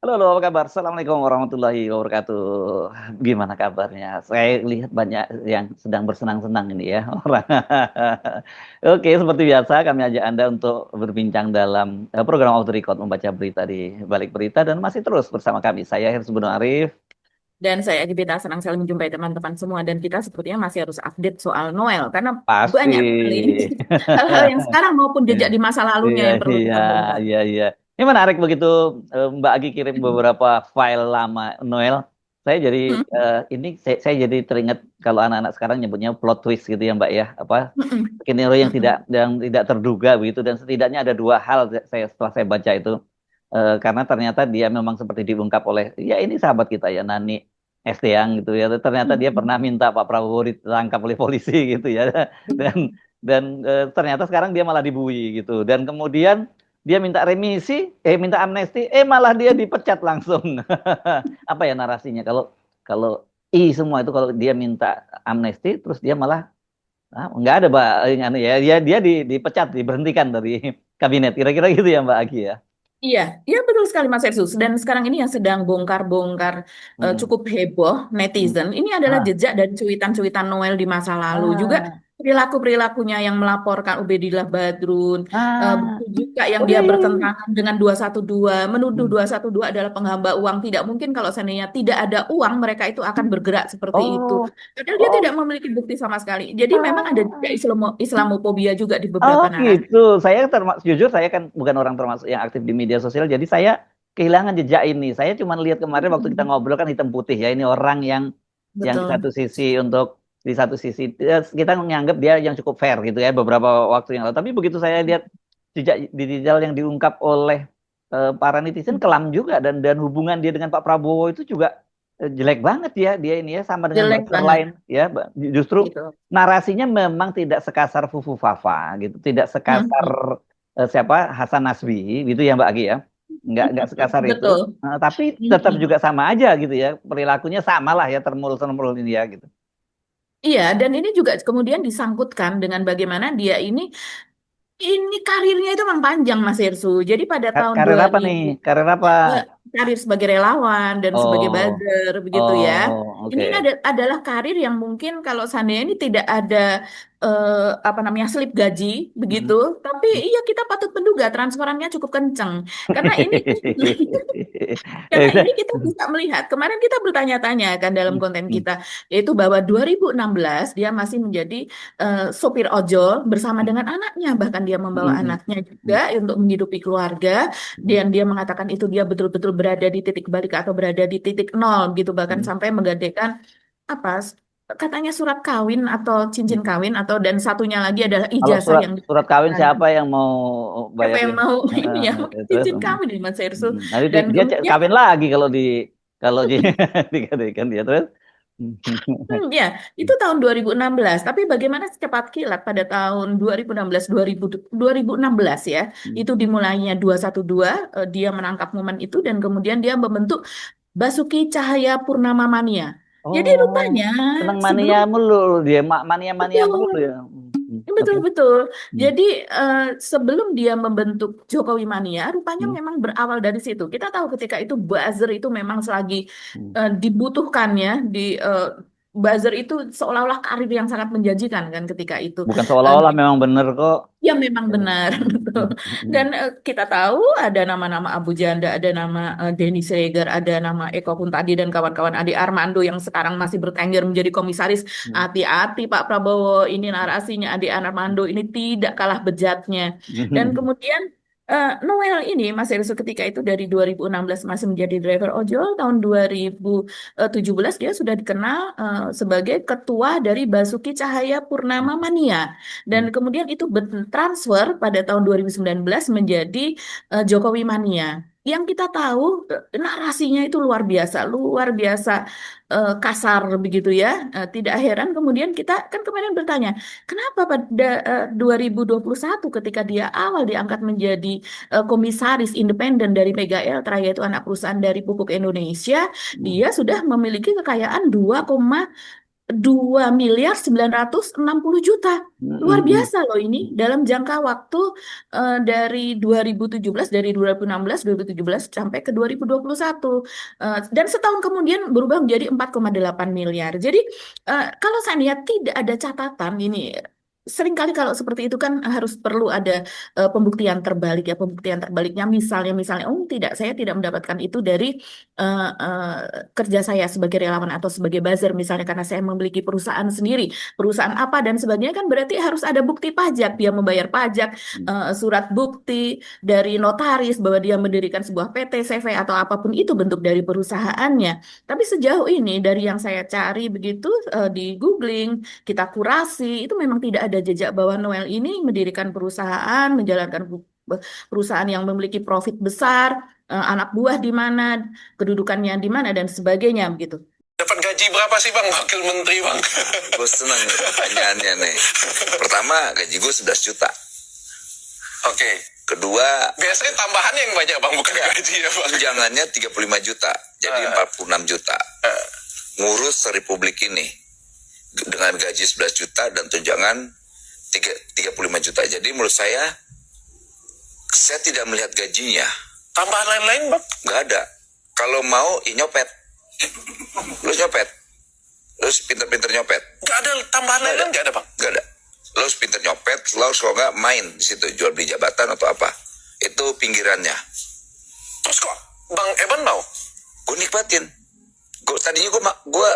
Halo, halo, apa kabar? Assalamualaikum warahmatullahi wabarakatuh. Gimana kabarnya? Saya lihat banyak yang sedang bersenang-senang ini ya orang. Oke, seperti biasa kami ajak Anda untuk berbincang dalam program Auto Record membaca berita di balik berita dan masih terus bersama kami. Saya Hersubun Arif. Dan saya Gita senang sekali menjumpai teman-teman semua dan kita sepertinya masih harus update soal Noel karena Pasti. banyak sekali hal-hal yang sekarang maupun jejak di masa lalunya Iya, yang perlu iya, kita bongkar. iya, iya. Ini menarik begitu Mbak Agi kirim beberapa file lama Noel. Saya jadi ini saya jadi teringat kalau anak-anak sekarang nyebutnya plot twist gitu ya Mbak ya. Apa skenario yang tidak terduga begitu dan setidaknya ada dua hal saya setelah saya baca itu. Karena ternyata dia memang seperti diungkap oleh ya ini sahabat kita ya Nani Esteang gitu ya. Ternyata dia pernah minta Pak Prabowo ditangkap oleh polisi gitu ya. Dan ternyata sekarang dia malah dibui gitu. Dan kemudian dia minta remisi, minta amnesti, malah dia dipecat langsung. Apa ya narasinya? Kalau kalau semua itu kalau dia minta amnesti, terus dia malah nggak ada Mbak, ya dia dipecat, diberhentikan dari kabinet. Kira-kira gitu ya Mbak Agi ya. Iya, iya betul sekali Mas Ersus. Dan sekarang ini yang sedang bongkar-bongkar Mm-mm. cukup heboh Mm. netizen. Ini adalah Ah, jejak dan cuitan-cuitan Noel di masa lalu. Juga ah, perilaku-perilakunya yang melaporkan Ubedillah Badrun. ah. Begitu juga yang Oh dia iya, iya, iya. bertentangan dengan 212, menuduh Hmm. 212 adalah penghamba uang. Tidak mungkin kalau seandainya tidak ada uang, mereka itu akan bergerak seperti itu. Oh, Padahal dia tidak oh, memiliki bukti sama sekali. Jadi memang ada juga ah. Islamofobia juga di Oh beberapa narasi. gitu. Saya termasuk jujur saya kan bukan orang termasuk yang aktif di media sosial. Jadi saya kehilangan jejak ini. Saya cuma lihat kemarin waktu kita ngobrol kan hitam putih ya. Ini orang yang di satu Betul. sisi di satu sisi kita menganggap dia yang cukup fair gitu ya beberapa waktu yang lalu. Tapi begitu saya lihat jejak digital yang diungkap oleh para netizen kelam juga dan hubungan dia dengan Pak Prabowo itu juga jelek banget ya dia ini ya sama dengan Jelek buzzer banget lain ya. Justru gitu. narasinya memang tidak sekasar Fufu Fafa gitu, tidak sekasar Hmm. siapa Hasan Nasbi gitu ya Mbak Agi ya, nggak sekasar itu. Betul. Tapi tetap Hmm. juga sama aja gitu ya, perilakunya sama lah ya termul-termul ini ya gitu. Iya, dan ini juga kemudian disangkutkan dengan bagaimana dia ini karirnya itu memang panjang Mas Irsu. Jadi pada tahun Karir apa nih? 2000 Karir apa? eh, karir sebagai relawan dan sebagai Oh, buzzer begitu ya. oh, Ini oke. adalah karir yang mungkin kalau seandainya ini tidak ada apa namanya slip gaji begitu, Hmm. tapi iya kita patut menduga transferannya cukup kenceng karena ini karena ini kita bisa melihat, kemarin kita bertanya-tanya kan dalam konten kita, yaitu bahwa 2016 dia masih menjadi sopir ojol bersama dengan anaknya, bahkan dia membawa anaknya juga untuk menghidupi keluarga, dan dia mengatakan itu dia betul-betul berada di titik balik atau berada di titik nol gitu, bahkan sampai menggadaikan apa katanya surat kawin atau cincin kawin atau dan satunya lagi adalah Kalau ijazah surat yang surat kawin diberikan. siapa yang mau Siapa yang bayarin? mau ini Heeh, ya terus cincin kawin ini Mas Ersu, nanti dan dia kemudian kawin lagi kalau di dikatakan dia terus. Ya, itu tahun 2016. Tapi bagaimana secepat kilat pada tahun 2016, 2016 ya, itu dimulainya 212, dia menangkap momen itu dan kemudian dia membentuk Basuki Cahaya Purnama Mania. Jadi Oh, rupanya senang mania sebelum mulu dia, mania mania mulu betul, ya. Oke. betul-betul. Hmm, Jadi sebelum dia membentuk Jokowi Mania, rupanya hmm, memang berawal dari situ. Kita tahu ketika itu buzzer itu memang selagi hmm. dibutuhkan ya di buzzer itu seolah-olah karir yang sangat menjanjikan kan ketika itu. Bukan Eh, seolah-olah memang bener kok. Ya memang Ya. benar betul. Dan kita tahu ada nama-nama Abu Janda, ada nama Denny Sregar, ada nama Eko Kuntadi dan kawan-kawan Ade Armando yang sekarang masih bertengger menjadi komisaris. Hati-hati Pak Prabowo, ini narasinya Ade Armando ini tidak kalah bejatnya. Dan kemudian Noel ini Mas Eriso ketika itu dari 2016 masih menjadi driver ojol, tahun 2017 dia sudah dikenal sebagai ketua dari Basuki Cahaya Purnama Mania. Dan kemudian itu bertransfer pada tahun 2019 menjadi Jokowi Mania. Yang kita tahu narasinya itu luar biasa kasar begitu ya. Tidak heran kemudian kita kan kemarin bertanya, kenapa pada 2021 ketika dia awal diangkat menjadi komisaris independen dari Mega Eltra yaitu anak perusahaan dari Pupuk Indonesia, dia sudah memiliki kekayaan 2,2 2.960.000.000. Luar biasa loh ini dalam jangka waktu dari 2017, dari 2016, 2017 sampai ke 2021. Dan setahun kemudian berubah menjadi 4,8 miliar. Jadi kalau saya lihat tidak ada catatan ini. Seringkali kalau seperti itu kan harus perlu ada pembuktian terbalik ya. Pembuktian terbaliknya misalnya, oh tidak, saya tidak mendapatkan itu dari eh, eh, kerja saya sebagai relawan atau sebagai buzzer misalnya karena saya memiliki perusahaan sendiri, perusahaan apa dan sebagainya kan berarti harus ada bukti pajak, dia membayar pajak, surat bukti dari notaris bahwa dia mendirikan sebuah PT, CV atau apapun itu bentuk dari perusahaannya. Tapi sejauh ini dari yang saya cari begitu di googling, kita kurasi, itu memang tidak ada jejak bahwa Noel ini mendirikan perusahaan, menjalankan perusahaan yang memiliki profit besar, anak buah di mana, kedudukannya di mana dan sebagainya begitu. Dapat gaji berapa sih Bang, Wakil Menteri Bang? Gue senang pertanyaannya nih. Pertama, gaji gue 11 juta. Oke. Kedua, biasanya tambahannya yang banyak Bang, bukan gaji ya Bang? tunjangannya 35 juta, jadi 46 juta. Ngurus republik ini dengan gaji 11 juta dan tunjangan 35 juta. Jadi menurut saya tidak melihat gajinya. Tambahan lain-lain Bang? Nggak ada. Kalau mau, nyopet. Lu nyopet. Lu pinter-pinter nyopet. Nggak ada tambahan lain-lain, nggak ada Bang? Nggak ada. Lu pinter nyopet, lu kalau nggak main di situ, jual beli jabatan atau apa. Itu pinggirannya. Terus kok Bang Eban mau? Gue nikmatin. Tadinya gue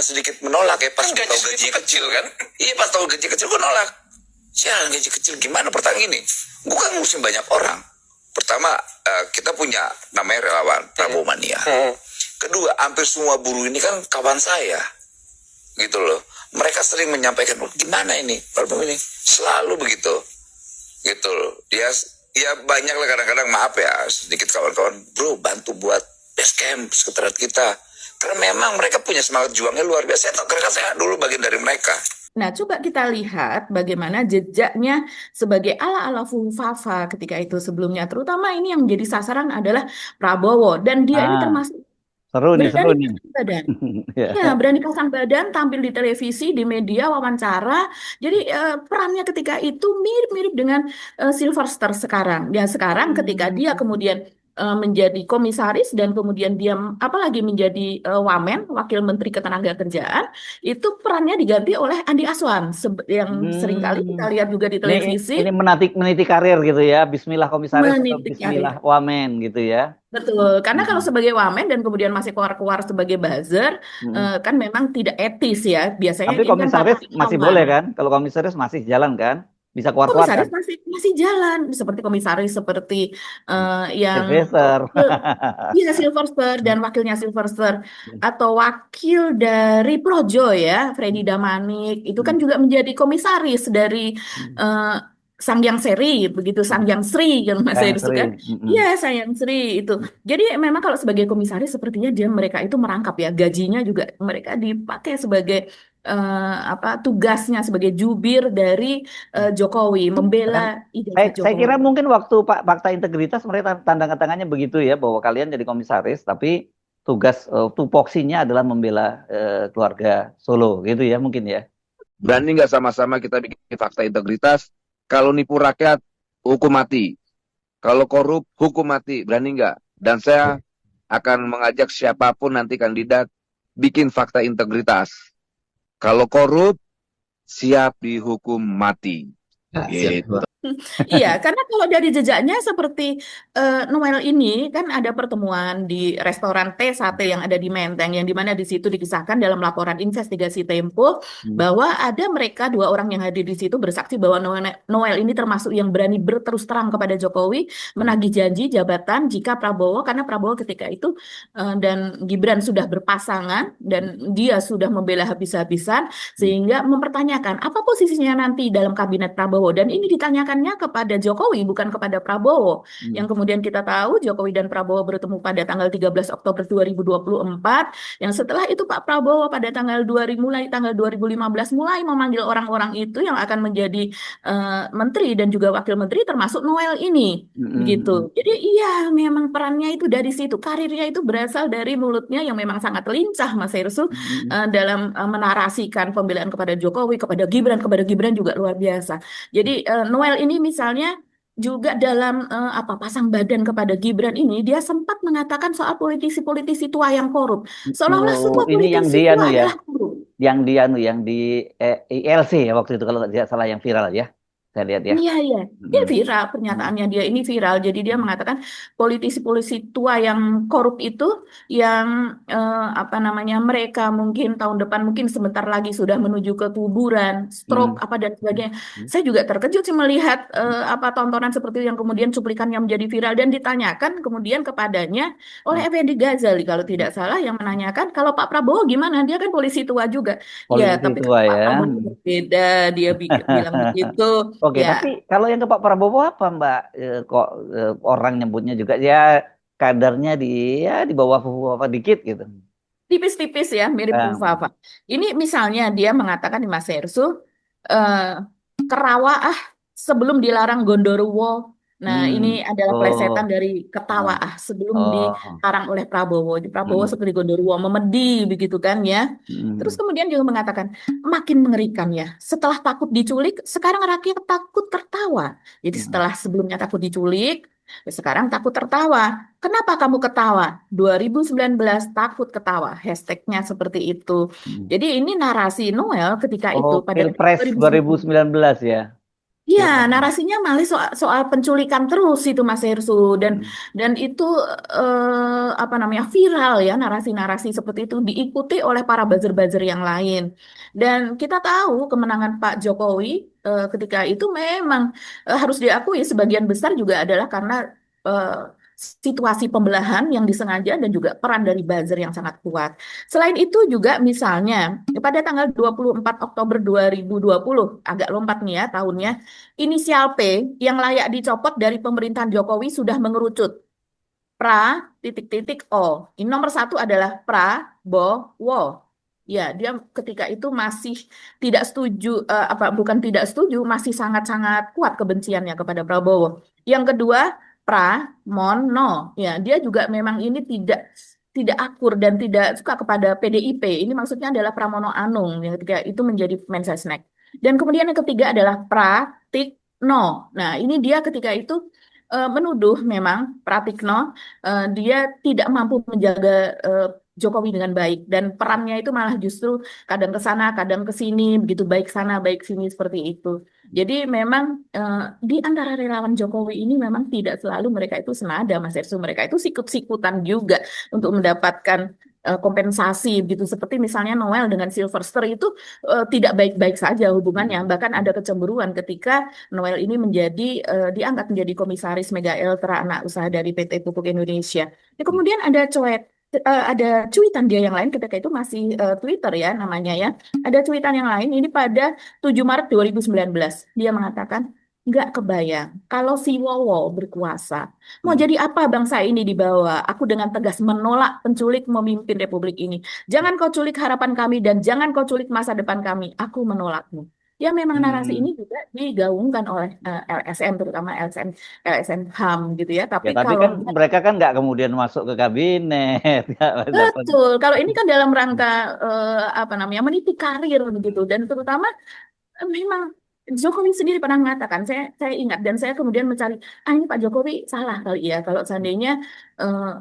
sedikit menolak ya pas Kan tahu gaji kecil kan. Iya, pas tahu gaji kecil gue nolak. Sialan, gaji kecil gimana pertanyaan ini? Gue kan ngurusin banyak orang. Pertama, kita punya namanya relawan Prabowo Mania. Kedua, hampir semua buruh ini kan kawan saya, gitu loh. Mereka sering menyampaikan, gimana ini Prabowo ini, selalu begitu, gitu loh. Dia ya banyak lah kadang-kadang, maaf ya sedikit kawan-kawan, bro bantu buat base camp sekretariat kita, karena memang mereka punya semangat juangnya luar biasa. Karena saya dulu bagian dari mereka. Nah, coba kita lihat bagaimana jejaknya sebagai ala-ala Fufafa ketika itu sebelumnya. Terutama ini yang menjadi sasaran adalah Prabowo. Dan dia ini termasuk seru nih. pasang badan. Ya, berani pasang badan, tampil di televisi, di media, wawancara. Jadi perannya ketika itu mirip-mirip dengan Sylvester sekarang. Ya, sekarang ketika dia kemudian menjadi komisaris dan kemudian dia apalagi menjadi wamen, wakil menteri ketenagakerjaan, itu perannya diganti oleh Andi Aswan yang seringkali kita lihat juga di televisi. Ini meniti karir gitu ya, Bismillah komisaris atau Bismillah wamen gitu ya. Betul, karena kalau sebagai wamen dan kemudian masih keluar-keluar sebagai buzzer, kan memang tidak etis ya. Biasanya tapi komisaris kan masih boleh kan? Kalau komisaris masih jalan kan? Bisa keluar-keluar komisaris kan? masih jalan, seperti komisaris seperti yang Sylvester. Iya, Sylvester dan wakilnya Sylvester atau wakil dari Projo ya, Freddy Damanik itu kan juga menjadi komisaris dari Sangyang Seri, begitu Sangyang Sri kan Mas Heru kan? Iya, Sangyang Sri itu. Jadi memang kalau sebagai komisaris sepertinya mereka itu merangkap ya, gajinya juga mereka dipakai sebagai tugasnya sebagai jubir dari Jokowi membela ide Jokowi. Saya kira mungkin waktu fakta integritas mereka tanda tangannya begitu ya, bahwa kalian jadi komisaris tapi tugas tupoksinya adalah membela keluarga Solo gitu ya mungkin ya. Berani nggak sama-sama kita bikin fakta integritas? Kalau nipu rakyat hukum mati, kalau korup hukum mati, berani nggak? Dan saya akan mengajak siapapun nanti kandidat bikin fakta integritas. Kalau korup, siap dihukum mati. Gitu. Iya, karena kalau dari jejaknya seperti Noel ini kan ada pertemuan di restoran T Sate yang ada di Menteng, yang dimana di situ dikisahkan dalam laporan investigasi Tempo bahwa ada mereka 2 orang yang hadir di situ bersaksi bahwa Noel ini termasuk yang berani berterus terang kepada Jokowi menagih janji jabatan jika Prabowo, karena Prabowo ketika itu dan Gibran sudah berpasangan dan dia sudah membela habis-habisan sehingga mempertanyakan apa posisinya nanti dalam kabinet Prabowo, dan ini ditanyakan penolakannya kepada Jokowi, bukan kepada Prabowo. Yang kemudian kita tahu Jokowi dan Prabowo bertemu pada tanggal 13 Oktober 2024, yang setelah itu Pak Prabowo pada mulai tanggal 2015 mulai memanggil orang-orang itu yang akan menjadi menteri dan juga wakil menteri termasuk Noel ini. Begitu. Jadi iya memang perannya itu dari situ. Karirnya itu berasal dari mulutnya yang memang sangat lincah Mas Hersu dalam menarasikan pembelaan kepada Jokowi, kepada Gibran juga luar biasa. Jadi Noel ini misalnya juga dalam pasang badan kepada Gibran ini dia sempat mengatakan soal politisi-politisi tua yang korup. Seolah-olah semua Ini yang politisi di tua anu ya, adalah korup. yang di ILC ya waktu itu kalau tidak salah yang viral ya. Saya lihat ya. Iya. Dia viral, pernyataannya dia ini viral. Jadi dia mengatakan politisi-politisi tua yang korup itu yang mereka mungkin tahun depan mungkin sebentar lagi sudah menuju ke kuburan, stroke dan sebagainya. Saya juga terkejut sih melihat tontonan seperti itu yang kemudian cuplikannya menjadi viral dan ditanyakan kemudian kepadanya oleh Effendi Ghazali kalau tidak salah yang menanyakan kalau Pak Prabowo gimana? Dia kan polisi tua juga. Ya, Politisi tapi tua kalau Pak ya. Prabowo berbeda, dia bilang begitu. Oke, Ya, tapi kalau yang ke Pak Prabowo apa Mbak? Kok orang nyebutnya juga ya kadarnya di bawah apa dikit gitu. tipis-tipis ya, mirip Ah, Fufafa. Ini misalnya dia mengatakan di Mas Hersu, eh, Kerawa sebelum dilarang Gondoruwo. Nah, ini adalah plesetan oh, dari Ketawa ah, sebelum oh, dilarang oleh Prabowo. Di Prabowo mm, seperti Gondoruwo memedi begitu kan ya. Terus mm, kemudian juga mengatakan makin mengerikan ya. Setelah takut diculik, sekarang rakyat takut tertawa. Jadi mm, setelah sebelumnya takut diculik, sekarang takut tertawa. Kenapa kamu ketawa? 2019 takut ketawa. Hashtagnya seperti itu. mm. Jadi ini narasi Noel ketika Oh, itu pada tahun Pilpres 2019. 2019 ya. Iya, Pilpres. narasinya malah soal penculikan terus itu Mas Hersu Mm, dan itu viral ya narasi-narasi seperti itu diikuti oleh para buzzer-buzzer yang lain. Dan kita tahu kemenangan Pak Jokowi ketika itu memang harus diakui sebagian besar juga adalah karena eh, situasi pembelahan yang disengaja dan juga peran dari buzzer yang sangat kuat. Selain itu juga misalnya pada tanggal 24 Oktober 2020 agak lompat nih ya tahunnya. Inisial P yang layak dicopot dari pemerintahan Jokowi sudah mengerucut. O. Ini nomor satu adalah Prabowo. Ya, dia ketika itu masih tidak setuju, bukan tidak setuju, masih sangat-sangat kuat kebenciannya kepada Prabowo. Yang kedua, Pramono. Ya, dia juga memang ini tidak akur dan tidak suka kepada PDIP. Ini maksudnya adalah Pramono Anung yang ketika itu menjadi Mensesnek. Dan kemudian yang ketiga adalah Pratikno. Nah, ini dia ketika itu menuduh memang Pratikno dia tidak mampu menjaga Jokowi dengan baik dan perannya itu malah justru kadang ke sana, kadang ke sini, begitu baik sana, baik sini seperti itu. Jadi memang di antara relawan Jokowi ini memang tidak selalu mereka itu senada, Mas Ersu. Mereka itu sikut-sikutan juga untuk mendapatkan kompensasi gitu seperti misalnya Noel dengan Sylvester itu tidak baik-baik saja hubungannya bahkan ada kecemburuan ketika Noel ini diangkat menjadi komisaris Mega Eltra anak usaha dari PT Pupuk Indonesia. Kemudian ada cuitan dia yang lain ketika itu masih Twitter ya namanya ya. Ada cuitan yang lain ini pada 7 Maret 2019. Dia mengatakan nggak kebayang kalau si Wowo berkuasa. Mau jadi apa bangsa ini dibawa? Aku dengan tegas menolak penculik memimpin republik ini. Jangan kau culik harapan kami dan jangan kau culik masa depan kami. Aku menolakmu. Ya memang narasi ini juga digaungkan oleh LSM terutama LSM HAM gitu ya. Ya, Tapi tapi kalau kan mereka kan nggak kemudian masuk ke kabinet. Nggak dapat. betul, kalau ini kan dalam rangka meniti karir begitu dan terutama memang Jokowi sendiri pernah mengatakan, saya ingat dan saya kemudian mencari, ini Pak Jokowi salah kali ya kalau seandainya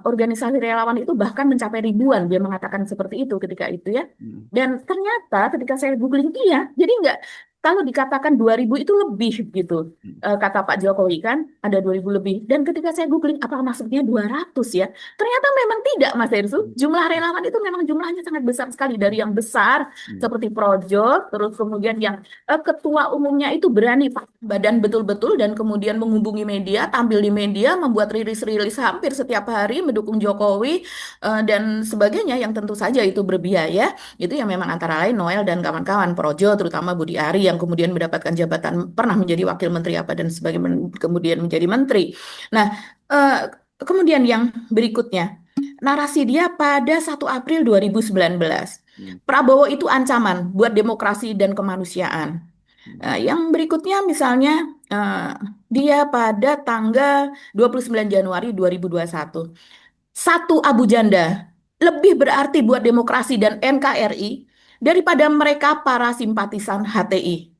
organisasi relawan itu bahkan mencapai ribuan, dia mengatakan seperti itu ketika itu ya. Dan ternyata ketika saya googling jadi nggak, kalau dikatakan 2000 itu lebih gitu, kata Pak Jokowi kan, ada 2000 lebih. Dan ketika saya googling, apa maksudnya 200 ya? Ternyata memang tidak, Mas Hersu. Jumlah relawan itu memang jumlahnya sangat besar sekali. Dari yang besar, seperti Projo, terus kemudian yang ketua umumnya itu berani pakai badan betul-betul dan kemudian menghubungi media, tampil di media, membuat rilis-rilis hampir setiap hari mendukung Jokowi dan sebagainya yang tentu saja itu berbiaya. Itu yang memang antara lain Noel dan kawan-kawan Projo, terutama Budi Ari yang yang kemudian mendapatkan jabatan, pernah menjadi wakil menteri apa dan sebagainya, kemudian menjadi menteri. Nah, kemudian yang berikutnya, narasi dia pada 1 April 2019. Prabowo itu ancaman buat demokrasi dan kemanusiaan. Yang berikutnya misalnya dia pada tanggal 29 Januari 2021. Satu Abu Janda lebih berarti buat demokrasi dan NKRI daripada mereka para simpatisan HTI.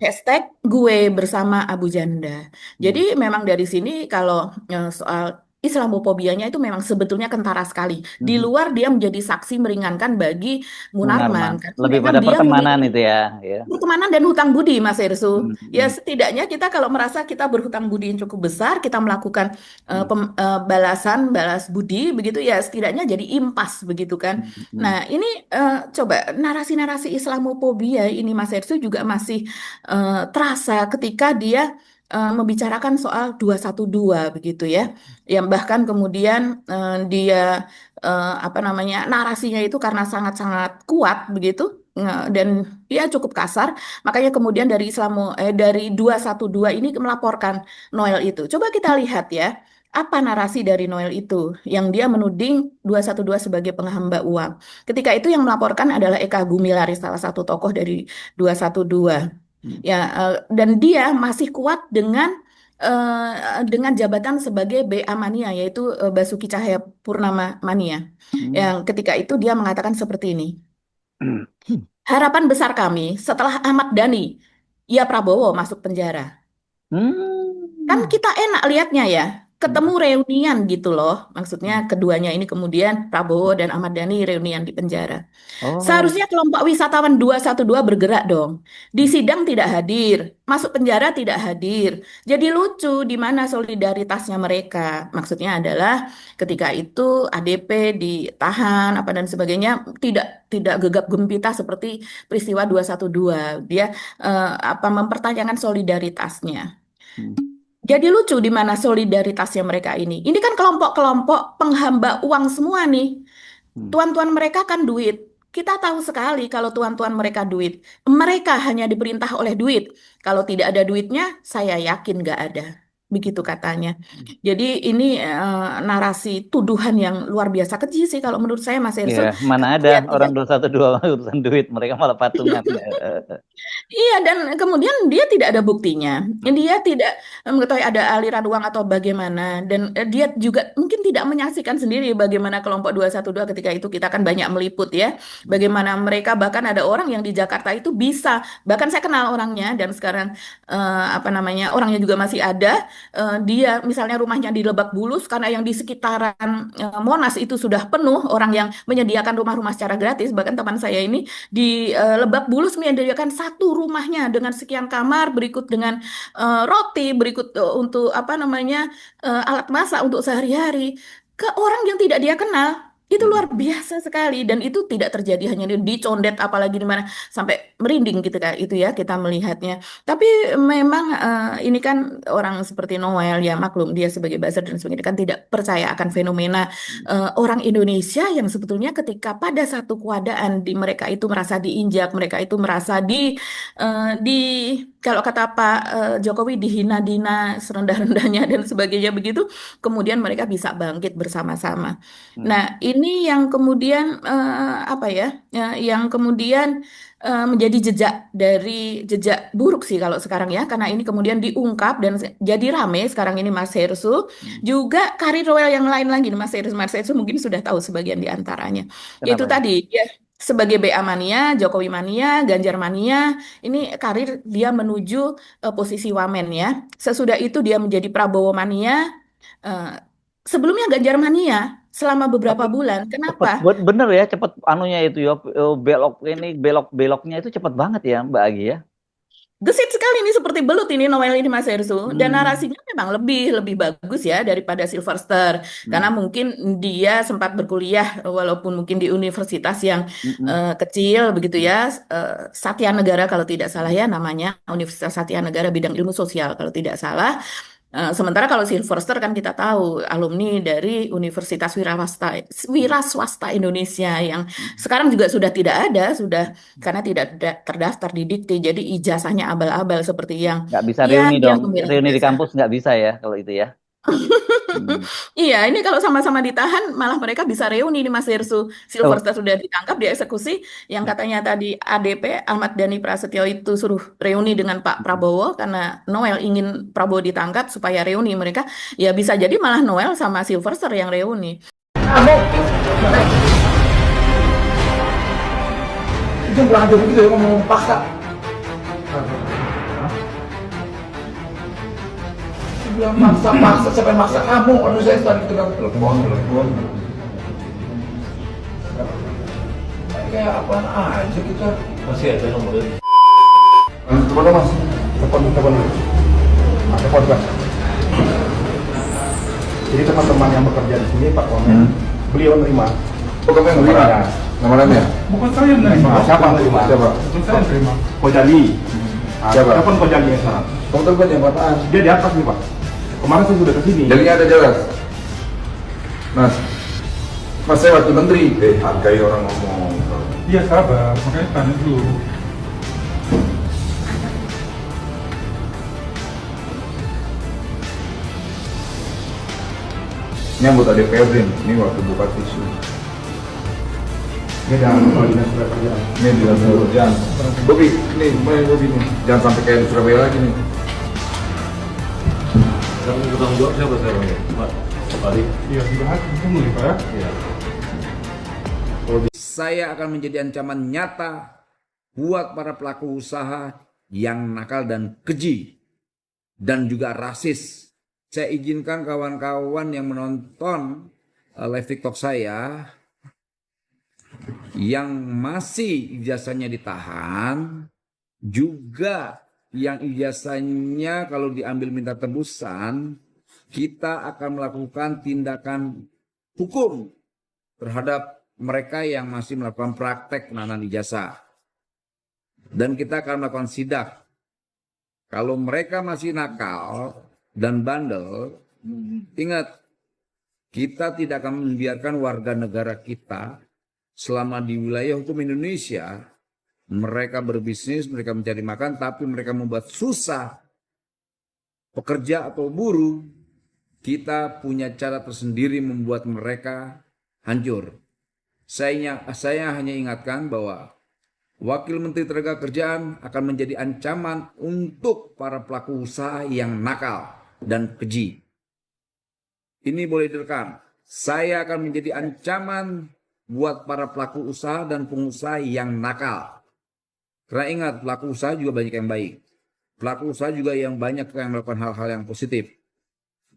Hashtag gue bersama Abu Janda. Jadi memang dari sini kalau soal Islamofobianya itu memang sebetulnya kentara sekali. Di luar dia menjadi saksi meringankan bagi Munarman. Karena Lebih memang pada dia pertemanan memiliki itu ya. pertemanan dan hutang budi, Mas Ersu. Ya setidaknya kita kalau merasa kita berhutang budi yang cukup besar, kita melakukan balas budi begitu ya, setidaknya jadi impas begitu kan. Nah ini coba narasi-narasi Islamofobia ini Mas Ersu juga masih terasa ketika dia membicarakan soal 212 begitu ya. Yang bahkan kemudian dia apa namanya, narasinya itu karena sangat-sangat kuat begitu dan dia cukup kasar, makanya kemudian dari 212 ini melaporkan Noel itu. Coba kita lihat ya, apa narasi dari Noel itu yang dia menuding 212 sebagai penghamba uang. Ketika itu yang melaporkan adalah Eka Gumilaris, salah satu tokoh dari 212. Ya, dan dia masih kuat dengan jabatan sebagai BA Mania, yaitu Basuki Cahayapurnama Mania. Yang ketika itu dia mengatakan seperti ini. Harapan besar kami setelah Ahmad Dhani, ya Prabowo masuk penjara. Kan kita enak lihatnya ya, ketemu reunian gitu loh. Maksudnya keduanya ini kemudian Prabowo dan Ahmad Dhani reunian di penjara. Seharusnya kelompok wisatawan 212 bergerak dong. Di sidang tidak hadir, masuk penjara tidak hadir. Jadi lucu di mana solidaritasnya mereka. Maksudnya adalah ketika itu ADP ditahan apa dan sebagainya tidak gegap gempita seperti peristiwa 212. Dia mempertanyakan solidaritasnya. Jadi lucu di mana solidaritasnya mereka ini. Ini kan kelompok-kelompok penghamba uang semua nih. Tuan-tuan mereka kan duit. Kita tahu sekali kalau tuan-tuan mereka duit. Mereka hanya diperintah oleh duit. Kalau tidak ada duitnya, saya yakin nggak ada. Begitu katanya. Jadi ini narasi tuduhan yang luar biasa keji sih kalau menurut saya Mas Erso. Iya, mana ada orang 212 urusan duit, mereka malah patungan. Iya, dan kemudian dia tidak ada buktinya. Dia tidak mengetahui ada aliran uang atau bagaimana. Dan dia juga mungkin tidak menyaksikan sendiri bagaimana kelompok 212 ketika itu kita kan banyak meliput ya. Bagaimana mereka, bahkan ada orang yang di Jakarta itu bisa, bahkan saya kenal orangnya dan sekarang orangnya juga masih ada. Dia misalnya rumahnya di Lebak Bulus karena yang di sekitaran Monas itu sudah penuh orang yang menyediakan rumah-rumah secara gratis. Bahkan teman saya ini di Lebak Bulus menyediakan satu rumahnya dengan sekian kamar, berikut dengan roti, berikut untuk alat masak untuk sehari-hari ke orang yang tidak dia kenal. Itu luar biasa sekali dan itu tidak terjadi hanya di Condet apalagi di mana sampai merinding gitu kan itu ya kita melihatnya. Tapi memang ini kan orang seperti Noel ya maklum dia sebagai buzzer dan sebagainya kan tidak percaya akan fenomena orang Indonesia yang sebetulnya ketika pada satu keadaan di mereka itu merasa diinjak, mereka itu merasa di kalau kata Pak Jokowi dihina-dina serendah-rendahnya dan sebagainya begitu, kemudian mereka bisa bangkit bersama-sama. Nah, ini yang kemudian yang kemudian menjadi jejak buruk sih kalau sekarang ya, karena ini kemudian diungkap dan jadi rame sekarang ini Mas Hersu. Juga karir Noel yang lain lagi, Mas Hersu mungkin sudah tahu sebagian di antaranya. Yaitu tadi ya sebagai BA Mania, Jokowi Mania, Ganjar Mania, ini karir dia menuju posisi wamen ya. Sesudah itu dia menjadi Prabowo Mania. Sebelumnya Ganjar Mania selama beberapa bulan. Kenapa? Bener ya, cepet anunya itu ya, beloknya itu cepet banget ya Mbak Agi ya. Gesit sekali ini seperti belut ini Noel ini Mas Hersu. Dan narasinya memang lebih bagus ya daripada Sylvester. Karena mungkin dia sempat berkuliah walaupun mungkin di universitas yang kecil begitu ya. Satya Negara kalau tidak salah ya namanya. Universitas Satya Negara bidang ilmu sosial kalau tidak salah. Sementara kalau Sylvester kan kita tahu alumni dari Universitas Wira Swasta Indonesia yang sekarang juga sudah tidak ada, karena tidak terdaftar di Dikti, jadi ijazahnya abal-abal seperti yang Nggak bisa ya reuni yang dong. pembela Reuni di ijazah. kampus nggak bisa ya kalau itu ya. Hmm. Iya, ini kalau sama-sama ditahan, malah mereka bisa reuni nih Mas Hersu. Oh, Sylvester sudah ditangkap, dieksekusi. Yang katanya tadi ADP, Ahmad Dhani Prasetyo itu suruh reuni dengan Pak Prabowo, karena Noel ingin Prabowo ditangkap supaya reuni mereka. Ya bisa jadi malah Noel sama Sylvester yang reuni. Itu bilang aja begitu ya, ngomong paksa. Bilang maksa, siapa yang maksa kamu? Aduh, saya tadi tegang telepon. Kayak apaan aja kita. Masih ada nomornya. Telepon dong, Mas. Telepon dulu. Telepon, Mas. Jadi teman-teman yang bekerja di sini, Pak Komen, beliau menerima. Oh, kamu yang nerima? Nomornya? Bukan saya yang menerima. Siapa yang menerima? Siapa? Bukan saya yang menerima. Kojali. Siapa? Telepon Kojali yang sana. Kamu telepon yang apaan? Dia di atas nih, Pak. Kemarin saya sudah ke sini. Jadinya ada jelas. Mas, saya wakil menteri. Hargai orang ngomong. Iya, sabar. Makanya tanya dulu. Ini anggota DPRD, ini waktu buka tisu. Dia jangan lupa dinas pekerjaan. Ini di dalam pekerjaan. Bobi, ini main Bobi nih. Jangan sampai kayak di Surabaya lagi nih. Sekarang bertanggung jawab siapa sekarang ya? Pak Ali. Iya, dibahas tunggu nih, Pak. Iya. Saya akan menjadi ancaman nyata buat para pelaku usaha yang nakal dan keji dan juga rasis. Saya izinkan kawan-kawan yang menonton live TikTok saya yang masih ijazahnya ditahan, juga yang ijazahnya kalau diambil minta tebusan, kita akan melakukan tindakan hukum terhadap mereka yang masih melakukan praktek penahanan ijazah. Dan kita akan melakukan sidak. Kalau mereka masih nakal dan bandel, ingat, kita tidak akan membiarkan warga negara kita selama di wilayah hukum Indonesia, mereka berbisnis, mereka mencari makan, tapi mereka membuat susah pekerja atau buruh. Kita punya cara tersendiri membuat mereka hancur. Saya hanya ingatkan bahwa Wakil Menteri Tenagakerjaan akan menjadi ancaman untuk para pelaku usaha yang nakal dan keji. Ini boleh direkam. Saya akan menjadi ancaman buat para pelaku usaha dan pengusaha yang nakal. Karena ingat, pelaku usaha juga banyak yang baik. Pelaku usaha juga yang banyak yang melakukan hal-hal yang positif.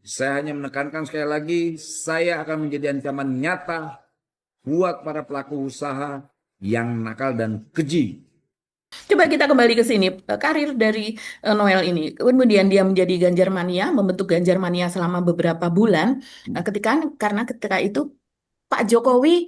Saya hanya menekankan sekali lagi, saya akan menjadi ancaman nyata buat para pelaku usaha yang nakal dan keji. Coba kita kembali ke sini, karir dari Noel ini. Kemudian dia menjadi Ganjar Mania, membentuk Ganjar Mania selama beberapa bulan. Karena ketika itu Pak Jokowi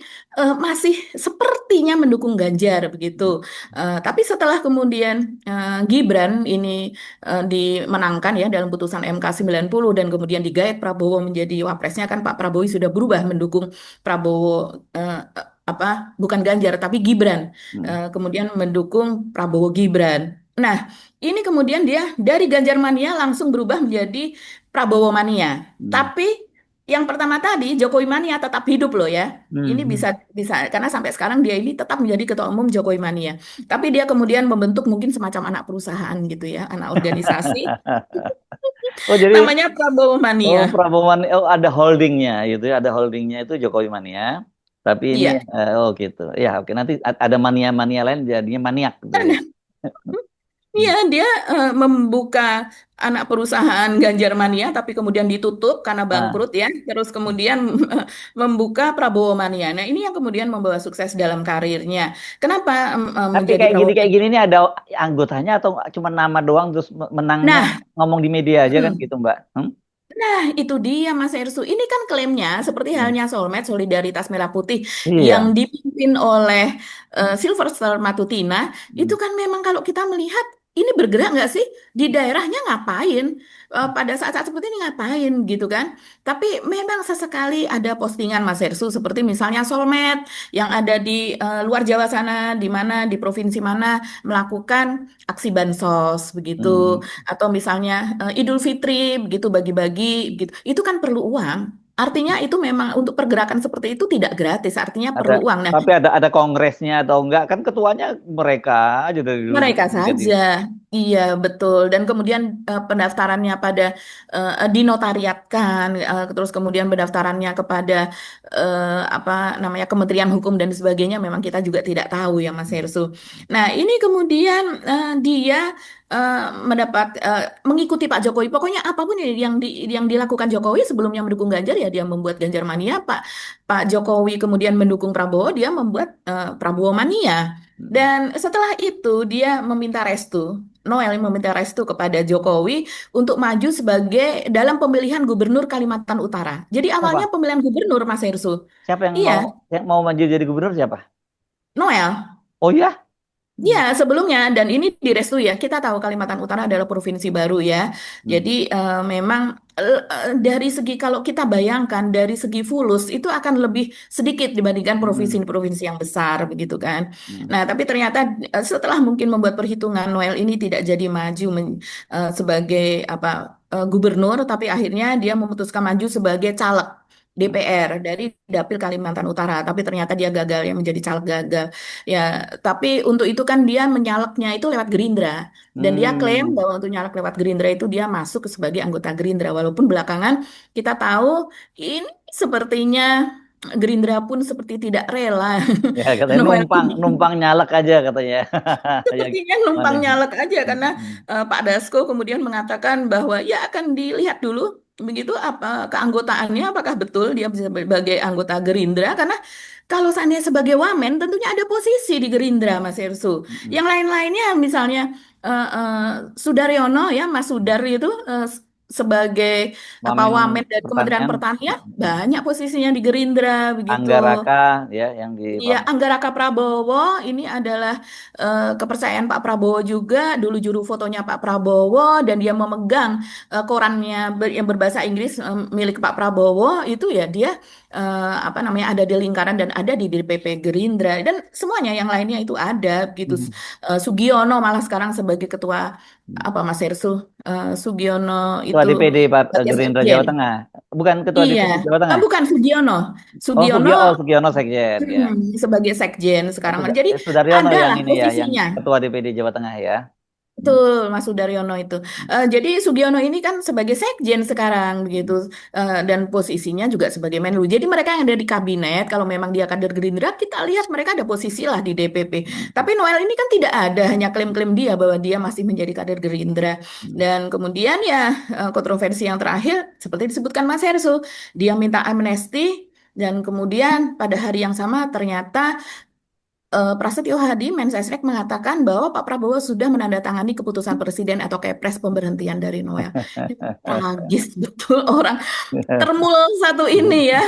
masih sepertinya mendukung Ganjar begitu. Tapi setelah kemudian Gibran ini dimenangkan ya dalam putusan MK 90 dan kemudian digait Prabowo menjadi wapresnya, kan Pak Prabowo sudah berubah mendukung Prabowo bukan Ganjar tapi Gibran. Kemudian mendukung Prabowo Gibran. Nah, ini kemudian dia dari Ganjar Mania langsung berubah menjadi Prabowo Mania. Tapi yang pertama tadi Jokowi Mania tetap hidup loh ya. Ini bisa karena sampai sekarang dia ini tetap menjadi ketua umum Jokowi Mania. Tapi dia kemudian membentuk mungkin semacam anak perusahaan gitu ya, anak organisasi. Oh, jadi namanya Prabowo Mania. Prabowo Mania, ada holdingnya gitu ya, ada holdingnya itu Jokowi Mania. Tapi ini gitu. Ya, oke, nanti ada mania-mania lain jadinya maniak gitu ya. Iya, dia membuka anak perusahaan Ganjar Mania, tapi kemudian ditutup karena bangkrut ya. Terus kemudian membuka Prabowo Mania. Nah, ini yang kemudian membawa sukses dalam karirnya. Kenapa Tapi kayak gini ini ada anggotanya atau cuma nama doang terus menangnya ngomong di media aja kan gitu, Mbak? Nah, itu dia Mas Hersu. Ini kan klaimnya seperti halnya Solmed, Solidaritas Merah Putih yang dipimpin oleh Sylvester Matutina. Itu kan memang kalau kita melihat ini bergerak nggak sih di daerahnya ngapain? Pada saat-saat seperti ini ngapain gitu kan? Tapi memang sesekali ada postingan Mas Hersu seperti misalnya Solmed yang ada di luar Jawa sana, di mana di provinsi mana melakukan aksi bansos begitu, Hmm. atau misalnya Idul Fitri begitu bagi-bagi gitu. Itu kan perlu uang. Artinya itu memang untuk pergerakan seperti itu tidak gratis, artinya Ada, perlu uang. Nah, tapi ada kongresnya atau enggak kan ketuanya mereka aja dari dulu mereka jadi. saja, iya betul. Dan kemudian pendaftarannya pada dinotariatkan, terus kemudian pendaftarannya kepada apa namanya Kementerian Hukum dan sebagainya. Memang kita juga tidak tahu ya Mas Hersu. Nah ini kemudian dia mendapat mengikuti Pak Jokowi. Pokoknya apapun yang dilakukan Jokowi sebelumnya mendukung Ganjar ya dia membuat Ganjar mania. Pak Jokowi kemudian mendukung Prabowo, dia membuat Prabowo mania. Dan setelah itu dia meminta restu, Noel meminta restu kepada Jokowi untuk maju sebagai dalam pemilihan gubernur Kalimantan Utara. Jadi awalnya Siapa? pemilihan gubernur Mas Hersu. Siapa Iya, yang mau maju jadi gubernur siapa? Noel. Oh ya? Ya, sebelumnya dan ini direstui ya. Kita tahu Kalimantan Utara adalah provinsi baru ya. Hmm. Jadi memang dari segi kalau kita bayangkan dari segi fulus itu akan lebih sedikit dibandingkan Hmm. provinsi-provinsi yang besar begitu kan. Hmm. Nah, tapi ternyata setelah mungkin membuat perhitungan Noel ini tidak jadi maju sebagai apa gubernur, tapi akhirnya dia memutuskan maju sebagai caleg DPR dari Dapil Kalimantan Utara, tapi ternyata dia gagal ya menjadi caleg gagal. Ya, tapi untuk itu kan dia menyaleknya itu lewat Gerindra. Dan dia klaim Hmm. bahwa untuk nyalek lewat Gerindra itu dia masuk sebagai anggota Gerindra. Walaupun belakangan kita tahu ini sepertinya Gerindra pun seperti tidak rela. Ya katanya Noel numpang numpang nyalek aja katanya. Yang sepertinya mana? numpang nyalek aja karena Hmm. Pak Dasko kemudian mengatakan bahwa ya akan dilihat dulu begitu apa keanggotaannya apakah betul dia bisa sebagai anggota Gerindra karena kalau seandainya sebagai wamen tentunya ada posisi di Gerindra Mas Hersu. Hmm. Yang lain-lainnya misalnya Sudaryono ya Mas Sudar itu sebagai apa Wamen wamen dari Kementerian pertanian. Pertanian Hmm. banyak posisinya di Gerindra begitu. Anggaraka ya yang di Iya, Anggaraka Prabowo ini adalah kepercayaan Pak Prabowo juga. Dulu juru fotonya Pak Prabowo dan dia memegang korannya yang berbahasa Inggris milik Pak Prabowo itu ya dia apa namanya ada di lingkaran dan ada di DPP Gerindra dan semuanya yang lainnya itu ada gitu. Hmm. Sugiono malah sekarang sebagai ketua apa Mas Hersu Sugiono Ketua itu DPD sebagai Gerindra Jawa sekjen. Tengah. Bukan ketua Iya, DPD Jawa Tengah. bukan Sugiono. Sugiono Sugiono Sekjen ya. sebagai sekjen sekarang. Jadi Sudaryono yang adalah ini ya, yang posisinya. ketua DPD Jawa Tengah ya. Betul, Mas Sudaryono itu. Jadi Sugiono ini kan sebagai sekjen sekarang begitu, dan posisinya juga sebagai Menlu. Jadi mereka yang ada di kabinet, kalau memang dia kader Gerindra, kita lihat mereka ada posisi lah di DPP. Tapi Noel ini kan tidak ada, hanya klaim-klaim dia bahwa dia masih menjadi kader Gerindra. Dan kemudian ya kontroversi yang terakhir, seperti disebutkan Mas Hersu, dia minta amnesti. Dan kemudian pada hari yang sama ternyata Prasetyo Hadi, Mensesnek mengatakan bahwa Pak Prabowo sudah menandatangani keputusan presiden atau kepres pemberhentian dari Noel. Tragis betul orang termul satu ini ya,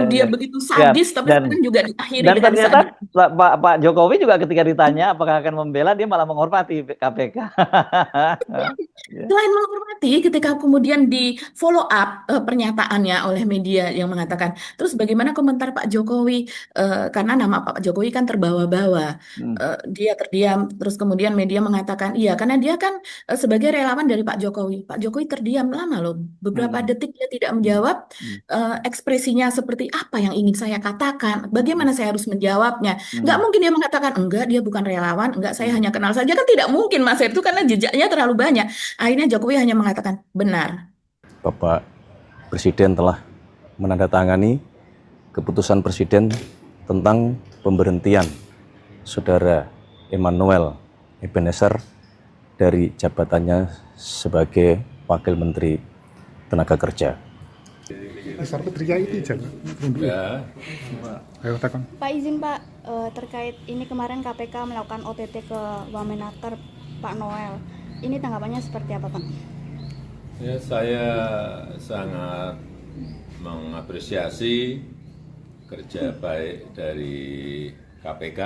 dia begitu Ya, sadis tapi dan sekarang juga diakhiri dan dengan ternyata sadis. Pak Jokowi juga ketika ditanya apakah akan membela dia malah menghormati KPK. Ya. Selain menghormati, ketika kemudian di follow up pernyataannya oleh media yang mengatakan, terus bagaimana komentar Pak Jokowi? Karena nama Pak Jokowi kan terbawa-bawa, Hmm. dia terdiam. Terus kemudian media mengatakan, iya, karena dia kan sebagai relawan dari Pak Jokowi. Pak Jokowi terdiam lama loh, beberapa Hmm. detik dia tidak menjawab. Ekspresinya seperti apa yang ingin saya katakan? Bagaimana saya harus menjawabnya? Nggak mungkin dia mengatakan enggak, dia bukan relawan, enggak, saya hanya kenal saja kan tidak mungkin Mas itu karena jejaknya terlalu banyak. Akhirnya Jokowi hanya mengatakan benar. Bapak Presiden telah menandatangani keputusan Presiden tentang pemberhentian Saudara Emmanuel Ebenezer dari jabatannya sebagai Wakil Menteri Tenaga Kerja. Ya. Pak izin Pak, terkait ini kemarin KPK melakukan OTT ke Wamenaker Pak Noel. Ini tanggapannya seperti apa Pak? Ya, saya sangat mengapresiasi kerja baik dari KPK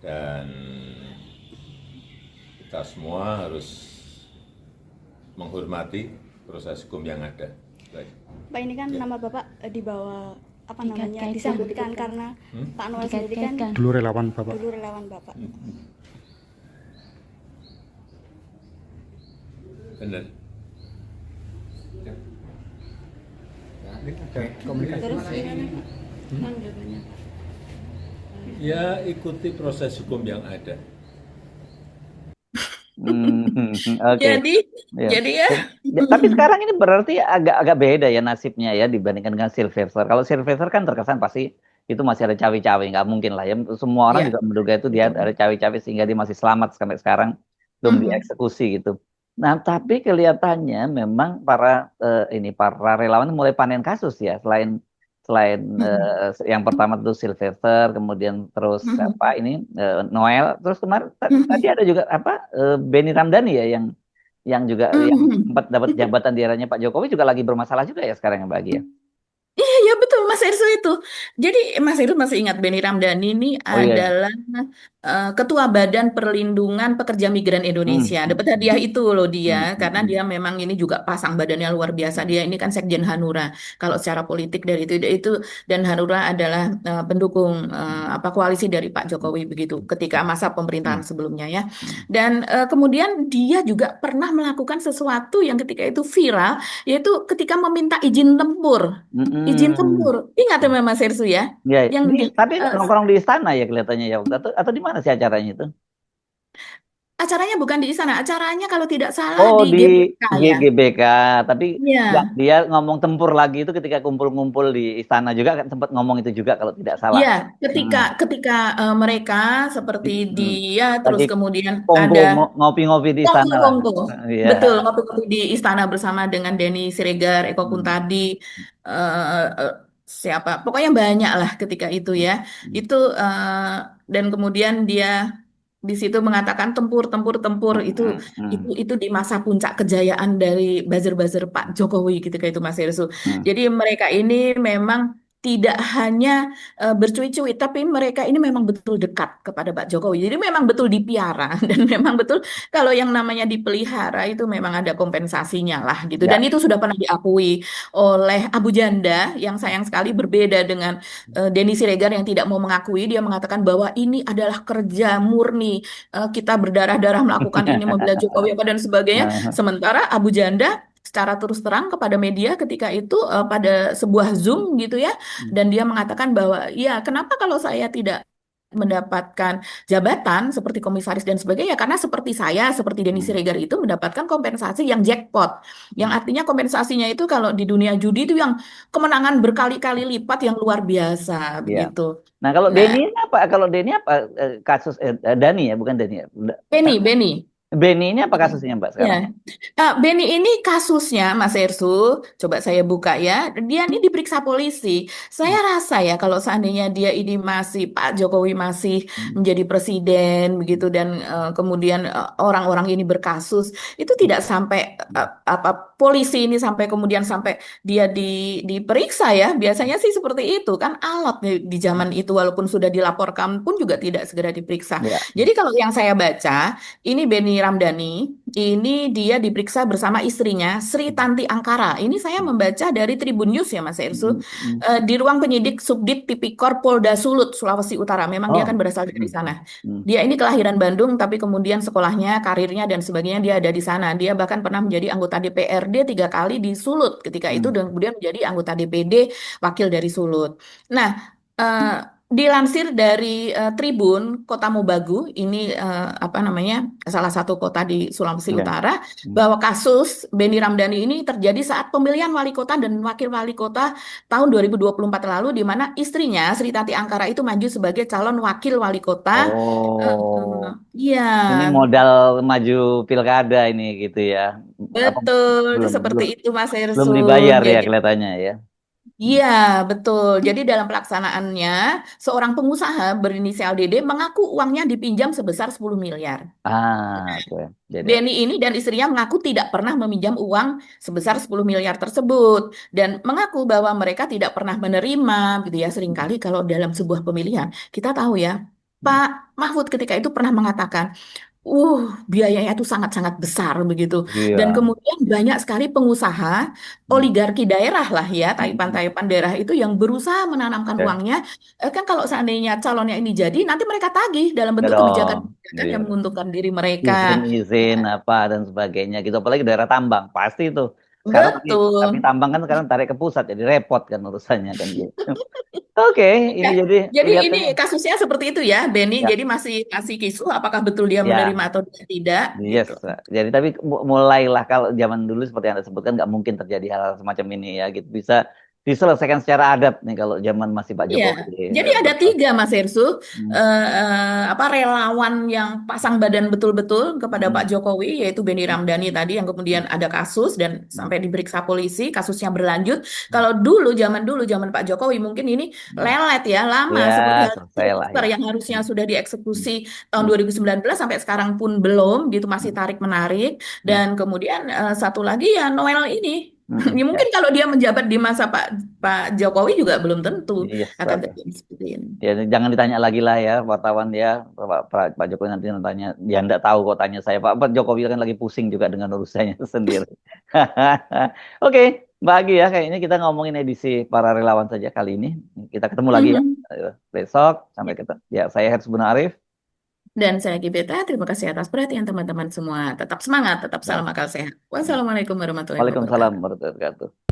dan kita semua harus menghormati proses hukum yang ada. Baik. Pak, ini kan Ya. nama Bapak dibawa apa namanya disebutkan karena Pak Noel sendiri kan Dulu relawan Bapak. dulu relawan Bapak. Benar. Terus gimana Pak? Tanggapannya Pak? Ya ikuti proses hukum yang ada. Oke. Jadi, Ya. jadi ya, Tapi sekarang ini berarti agak beda ya nasibnya ya dibandingkan dengan Sylvester. Kalau Sylvester kan terkesan pasti itu masih ada cawe-cawe, nggak mungkin lah ya. Semua orang ya, juga menduga itu dia ada cawe-cawe sehingga dia masih selamat sampai sekarang belum dieksekusi gitu. Nah, tapi kelihatannya memang para relawan mulai panen kasus ya. Selain yang pertama itu Sylvester, kemudian terus Noel, terus kemarin tadi ada juga Benny Ramdhani ya yang juga yang sempat dapat jabatan di eranya Pak Jokowi juga lagi bermasalah juga ya sekarang yang bahagia. Iya, ya betul Mas Erso itu. Jadi Mas Erso masih ingat Benny Ramdhani ini Oh iya. adalah Ketua Badan Perlindungan Pekerja Migran Indonesia. Dapat hadiah itu loh dia, karena dia memang ini juga pasang badannya luar biasa. Dia ini kan Sekjen Hanura. Kalau secara politik dari itu dan Hanura adalah pendukung koalisi dari Pak Jokowi begitu ketika masa pemerintahan sebelumnya ya. Dan kemudian dia juga pernah melakukan sesuatu yang ketika itu viral, yaitu ketika meminta izin tempur. Izin tempur. Ingat ya Mas Ersu ya? Ya, tapi eh, nongkrong di istana ya kelihatannya ya atau di mana sih acaranya itu? acaranya bukan di istana, acaranya kalau tidak salah Oh, di di GBK ya. GBK, tapi Iya. dia ngomong tempur lagi itu ketika kumpul-kumpul di istana juga kan sempat ngomong itu juga kalau tidak salah. Iya, ketika mereka seperti dia terus Lagi kemudian kongko ada ngopi-ngopi di istana lah. kongko. Iya. Betul, ngopi-ngopi di istana bersama dengan Denny Siregar, Eko Kuntadi, siapa, pokoknya banyak lah ketika itu ya. Itu dan kemudian dia di situ mengatakan tempur itu di masa puncak kejayaan dari buzzer-buzzer Pak Jokowi ketika itu Mas Hersу. Jadi mereka ini memang tidak hanya bercuit-cuit, tapi mereka ini memang betul dekat kepada Pak Jokowi. Jadi memang betul dipiara dan memang betul kalau yang namanya dipelihara itu memang ada kompensasinya lah gitu. Dan itu sudah pernah diakui oleh Abu Janda yang sayang sekali berbeda dengan Denny Siregar yang tidak mau mengakui. Dia mengatakan bahwa ini adalah kerja murni, kita berdarah-darah melakukan ini membela Jokowi dan sebagainya. Sementara Abu Janda secara terus terang kepada media ketika itu pada sebuah Zoom gitu ya, dan dia mengatakan bahwa ya kenapa kalau saya tidak mendapatkan jabatan seperti komisaris dan sebagainya, karena seperti Denny Siregar itu mendapatkan kompensasi yang jackpot, yang artinya kompensasinya itu kalau di dunia judi itu yang kemenangan berkali-kali lipat yang luar biasa begitu. Nah, kalau Denny apa? Kalau Denny apa kasus Dani ya, bukan Denny ya? Benny ini apa kasusnya Mbak sekarang? Benny ini kasusnya Mas Ersu, coba saya buka ya. Dia ini diperiksa polisi. Saya rasa ya kalau seandainya dia ini Pak Jokowi masih menjadi presiden begitu dan kemudian orang-orang ini berkasus, itu tidak sampai polisi ini sampai dia diperiksa ya. Biasanya sih seperti itu kan alat di zaman itu, walaupun sudah dilaporkan pun juga tidak segera diperiksa. Jadi kalau yang saya baca, ini Benny Ramdhani, ini dia diperiksa bersama istrinya Sri Tanti Angkara. Ini saya membaca dari Tribun News ya Mas Ersu, di ruang penyidik Subdit Tipikor Polda Sulut, Sulawesi Utara. Memang dia kan berasal dari sana. Dia ini kelahiran Bandung, tapi kemudian sekolahnya, karirnya dan sebagainya dia ada di sana. Dia bahkan pernah menjadi anggota DPRD 3 kali di Sulut ketika itu, dan kemudian menjadi anggota DPD wakil dari Sulut. Nah, dilansir dari Tribun Kota Mobagu, ini salah satu kota di Sulawesi Utara, bahwa kasus Benny Ramdhani ini terjadi saat pemilihan wali kota dan wakil wali kota tahun 2024 lalu, di mana istrinya Sri Tanti Angkara itu maju sebagai calon wakil wali kota. Ini modal maju pilkada ini gitu ya. Betul, seperti itu Mas Ersu. Belum dibayar ya kelihatannya ya. Iya, betul. Jadi dalam pelaksanaannya, seorang pengusaha berinisial DD mengaku uangnya dipinjam sebesar 10 miliar. Oke. Benny ini dan istrinya mengaku tidak pernah meminjam uang sebesar 10 miliar tersebut, dan mengaku bahwa mereka tidak pernah menerima, gitu ya. Seringkali kalau dalam sebuah pemilihan, kita tahu ya, Pak Mahfud ketika itu pernah mengatakan, biayanya itu sangat-sangat besar begitu. Dan Iya. kemudian banyak sekali pengusaha, Hmm. oligarki daerah lah ya, Hmm. taipan-taipan daerah itu yang berusaha menanamkan Ya. uangnya. Kan kalau seandainya calonnya ini jadi, nanti mereka tagih dalam Ya bentuk dong. kebijakan-kebijakan Iya. yang menguntungkan diri mereka. Izin-izin Ya, apa dan sebagainya gitu. Apalagi daerah tambang, pasti itu. Sekarang tapi betul. tambang kan sekarang tarik ke pusat, jadi repot kan urusannya kan gitu. Oke, Ya, ini jadi jadi ini kelihatannya kasusnya seperti itu ya, Benny. ya, Jadi masih masih kisruh apakah betul dia ya, menerima atau tidak yes. gitu. Jadi tapi mulailah kalau zaman dulu seperti yang Anda sebutkan nggak mungkin terjadi hal semacam ini ya gitu. Bisa diselesaikan secara adat nih kalau zaman masih Pak Iya, Jokowi. jadi ada tiga Mas Hersu, Hmm, apa relawan yang pasang badan betul-betul kepada Pak hmm, Jokowi, yaitu Benny Ramdhani tadi, yang kemudian ada kasus dan hmm, sampai diperiksa polisi, kasusnya berlanjut. hmm, Kalau dulu zaman Pak Jokowi mungkin ini hmm. lelet ya, lama Ya, seperti halnya selesai lah Twitter ya. yang harusnya Hmm, sudah dieksekusi tahun hmm, 2019 sampai sekarang pun belum, gitu masih hmm, tarik menarik. hmm, Dan kemudian satu lagi ya Noel ini. hmm, Ya ya. mungkin kalau dia menjabat di masa Pak Pak Jokowi juga belum tentu Yes, akan terjadi seperti ini. ya jangan ditanya lagi lah ya wartawan ya Pak Jokowi nanti tanya dia enggak tahu kok tanya saya Pak Jokowi kan lagi pusing juga dengan urusannya sendiri. Oke, Mbak ya kayaknya kita ngomongin edisi para relawan saja kali ini. Kita ketemu lagi ya Mhm. besok sampai ketemu. Ya saya Hersy Arif. Dan saya Gibeta, terima kasih atas perhatian teman-teman semua. Tetap semangat, tetap Ya. salam akal sehat. Wassalamualaikum warahmatullahi Waalaikumsalam wabarakatuh. warahmatullahi wabarakatuh.